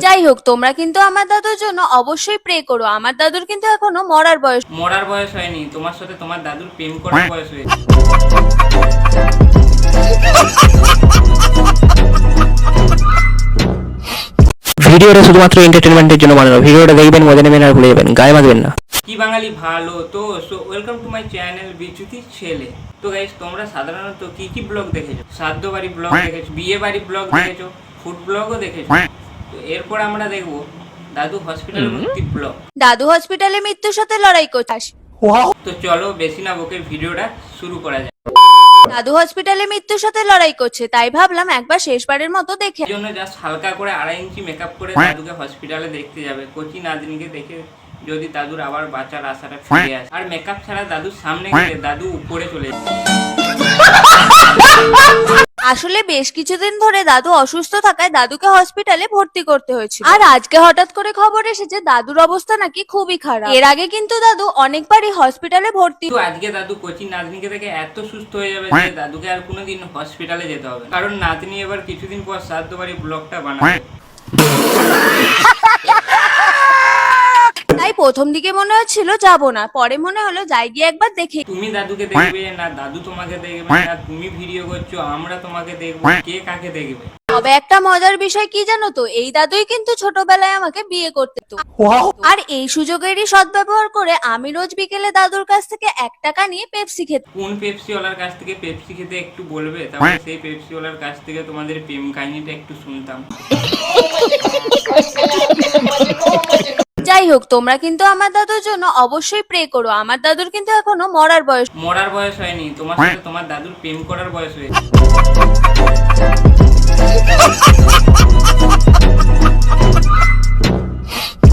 যাই হোক, তোমরা কিন্তু আমার দাদুর জন্য অবশ্যই প্রে করো। আমার দাদুর কিন্তু এখনো মরার বয়স হয়নি, তোমার সাথে তোমার দাদুর প্রেম করার বয়স হয়েছে। ভিডিওটা শুধুমাত্র এন্টারটেনমেন্টের জন্য বানানো। ভিডিওটা দেখবেন, মজা নেবেন আর ভুলে যাবেন, গায়ে মাখবেন না। কি বাঙালি ভালো তো। ওয়েলকাম টু মাই চ্যানেল বিচ্যুতির ছেলে। তো গাইস, তোমরা সাধারণত কি কি ব্লগ দেখেছো? শ্রাদ্ধ বাড়ি ব্লগ দেখেছো, বিয়ে বাড়ি ব্লগ দেখেছো, ফুড ব্লগও দেখেছো। তো এরপর আমরা দেখবো দাদু হসপিটালে ভর্তির ব্লগ। দাদু হসপিটালে মৃত্যুর সাথে লড়াই করছে। তো চলো বেশি না বকে ভিডিওটা শুরু করা যায়। দাদু হসপিটালে মৃত্যুর সাথে লড়াই করছে, তাই ভাবলাম একবার শেষবারের মতো দেখে। এই জন্য জাস্ট হালকা করে 2.5 ইঞ্চি মেকআপ করে দাদুকে হসপিটালে দেখতে যাবে। কচি নাতনিকে দেখে যদি দাদুর আবার বাঁচার আশাটা ফিরে আসে। আর মেকআপ ছাড়া দাদুর সামনে গেলে দাদু উপরে চলে যায়। আসলে বেশ কিছুদিন ধরে দাদু অসুস্থ থাকায় দাদুকে হসপিটালে ভর্তি করতে হয়েছিল। আর আজকে হঠাৎ করে খবর এসেছে দাদুর অবস্থা নাকি খুবই খারাপ। এর আগে কিন্তু দাদু অনেকবারই হসপিটালে ভর্তি। তো আজকে দাদু কচি নাতনিকে দেখে এত সুস্থ হয়ে যাবে যে দাদুকে আর কোনোদিন হসপিটালে যেতে হবে। কারণ নাতনি এবার কিছুদিন পর শ্রাদ্ধ বাড়ি ব্লগটা বানাবে। তাই প্রথম দিকে মনে হচ্ছিল যাবো না, পরে মনে হলো যাই গিয়ে একবার দেখে। তুমি দাদুকে দেখবে না দাদু তোমাকে দেখবে না, তুমি ভিডিও করছো আমরা তোমাকে দেখবো, কে কাকে দেখবে। তবে একটা মজার বিষয় কি জানো তো, এই দাদুই কিন্তু ছোটবেলায় আমাকে বিয়ে করতে তো। আর এই সুযোগেরই সদ্ব্যবহার করে আমি রোজ বিকেলে দাদুর কাছ থেকে 1 টাকা নিয়ে পেপসি খেতে। কোন পেপসিওয়ালার কাছ থেকে পেপসি খেতে একটু বলবে, তাহলে সেই পেপসিওয়ালার কাছ থেকে তোমাদের প্রেম কাহিনীটা একটু শুনতাম। যাই হোক, তোমরা কিন্তু আমার দাদুর জন্য অবশ্যই প্রে করো। আমার দাদুর কিন্তু এখনো মরার বয়স হয়নি, তোমার সাথে তোমার দাদুর প্রেম করার বয়স হয়েছে।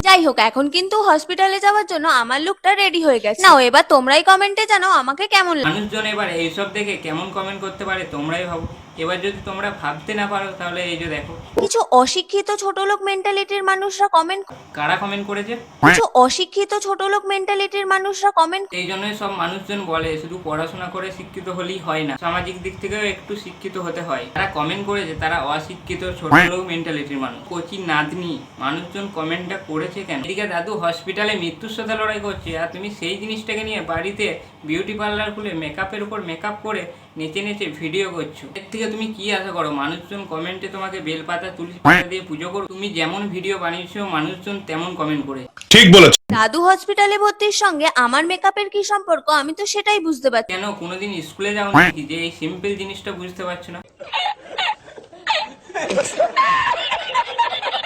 যাই হোক, এখন কিন্তু হসপিটালে যাওয়ার জন্য আমার লুকটা রেডি হয়ে গেছে। নাও এবার তোমরাই কমেন্টে জানাও আমাকে কেমন লাগে। মানুষজন এবার এইসব দেখে কেমন কমেন্ট করতে পারে তোমরাই ভাবো। এবার যদি তোমরা ভাবতে না পারো তাহলে এই যে দেখো কিছু অশিক্ষিত ছোটলোক মেন্টালিটির মানুষরা কমেন্ট। কারা কমেন্ট করেছে। কিছু অশিক্ষিত ছোটলোক মেন্টালিটির মানুষরা কমেন্ট। এই জন্যই সব মানুষজন বলে শুধু পড়াশোনা করে শিক্ষিত হলেই হয় না, সামাজিক দিক থেকেও একটু শিক্ষিত হতে হয়। তারা কমেন্ট করেছে তারা অশিক্ষিত ছোট লোক মেন্টালিটির মানুষ। কচি নাতনি মানুষজন কমেন্টটা করেছে কেন? এদিকে দাদু হসপিটালে মৃত্যুর সাথে লড়াই করছে আর তুমি সেই জিনিসটাকে নিয়ে বাড়িতে বিউটি পার্লার খুলে মেকআপের উপর মেকআপ করে নেচে নেচে ভিডিও করছো। এর থেকে তুমি কি আশা করো? মানুষজন কমেন্টে তোমাকে বেলপাতা তুলসী পাতা দিয়ে পুজো করো। তুমি যেমন ভিডিও বানিয়েছো মানুষজন তেমন কমেন্ট করে। ঠিক বলেছ। দাদু হসপিটালে ভর্তির সঙ্গে আমার মেকআপের কি সম্পর্ক, আমি তো সেটাই বুঝতে পারছি। কেন কোনোদিন স্কুলে যাও নাকি যে এই সিম্পল জিনিসটা বুঝতে পারছো না?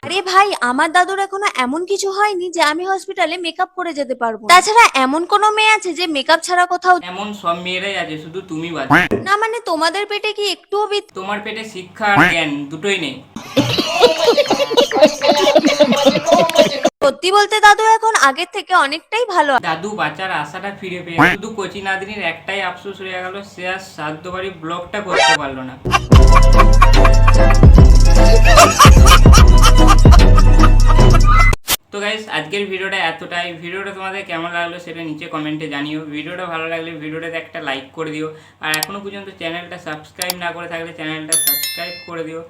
আরে ভাই, আমার দাদুর এখনো এমন কিছু হয়নি যে আমি হসপিটালে মেকআপ করে যেতে পারবো। তাছাড়া এমন কোনো মেয়ে আছে যে মেকআপ ছাড়া কোথাও। এমন সব মেয়েরাই আছে, শুধু তুমি বাদ। না মানে তোমাদের পেটে কি একটুও তোমার পেটে শিক্ষা আর জ্ঞান দুটোই নেই। সত্যি বলতে দাদু এখন আগের থেকে অনেকটাই ভালো। দাদু বাচ্চার আশাটা ফিরে পেয়ে শুধু কচি নাতনির একটাই আফসোস রয়ে গেল, সে আর শ্রাদ্ধ বাড়ি ব্লগটা করতে পারলো না। তো গাইস, আজকের ভিডিওটা এতটাই। ভিডিওটা তোমাদের কেমন লাগলো সেটা নিচে কমেন্টে জানিও। ভিডিওটা ভালো লাগলে ভিডিওটাতে একটা লাইক করে দিও। আর এখনো পর্যন্ত চ্যানেলটা সাবস্ক্রাইব না করে থাকলে চ্যানেলটা সাবস্ক্রাইব করে দিও।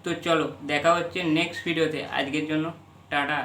তো চলো দেখা হচ্ছে নেক্সট ভিডিওতে। আজকের জন্য টাটা।